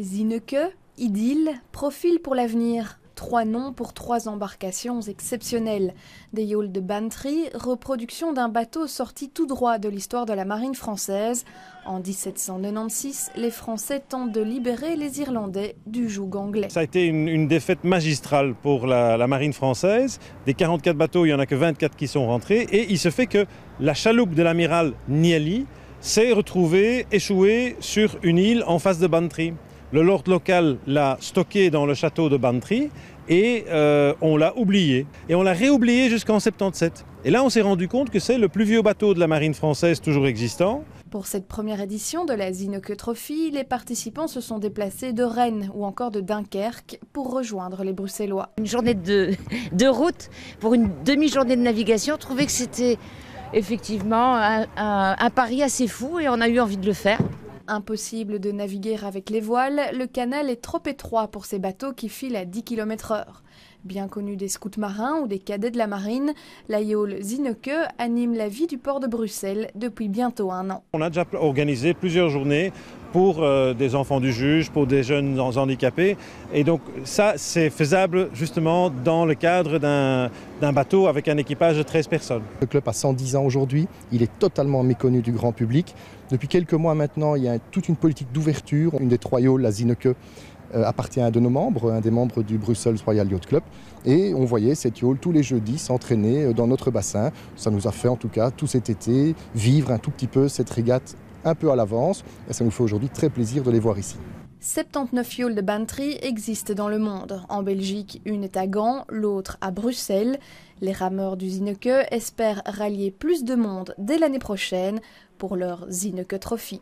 Zinneke, idylle, profil pour l'avenir. 3 noms pour 3 embarcations exceptionnelles. Des yawls de Bantry, reproduction d'un bateau sorti tout droit de l'histoire de la marine française. En 1796, les Français tentent de libérer les Irlandais du joug anglais. Ça a été une défaite magistrale pour la marine française. Des 44 bateaux, il n'y en a que 24 qui sont rentrés. Et il se fait que la chaloupe de l'amiral Nieli s'est retrouvée échouée sur une île en face de Bantry. Le lord local l'a stocké dans le château de Bantry et on l'a oublié. Et on l'a réoublié jusqu'en 77. Et là, on s'est rendu compte que c'est le plus vieux bateau de la marine française toujours existant. Pour cette première édition de la Zinneke Trophy, les participants se sont déplacés de Rennes ou encore de Dunkerque pour rejoindre les Bruxellois. Une journée de route pour une demi-journée de navigation, je trouvais que c'était effectivement un pari assez fou et on a eu envie de le faire. Impossible de naviguer avec les voiles, le canal est trop étroit pour ces bateaux qui filent à 10 km/h. Bien connu des scouts marins ou des cadets de la marine, la yawl Zinneke anime la vie du port de Bruxelles depuis bientôt 1 an. On a déjà organisé plusieurs journées pour des enfants du juge, pour des jeunes handicapés. Et donc ça, c'est faisable justement dans le cadre d'un bateau avec un équipage de 13 personnes. Le club a 110 ans aujourd'hui, il est totalement méconnu du grand public. Depuis quelques mois maintenant, il y a toute une politique d'ouverture. Une des 3 yawls, la Zinneke, appartient à un de nos membres, un des membres du Brussels Royal Yacht Club. Et on voyait cette yawl tous les jeudis s'entraîner dans notre bassin. Ça nous a fait en tout cas tout cet été vivre un tout petit peu cette régate un peu à l'avance. Et ça nous fait aujourd'hui très plaisir de les voir ici. 79 yawls de Bantry existent dans le monde. En Belgique, une est à Gand, l'autre à Bruxelles. Les rameurs du Zinneke espèrent rallier plus de monde dès l'année prochaine pour leur Zinneke Trophy.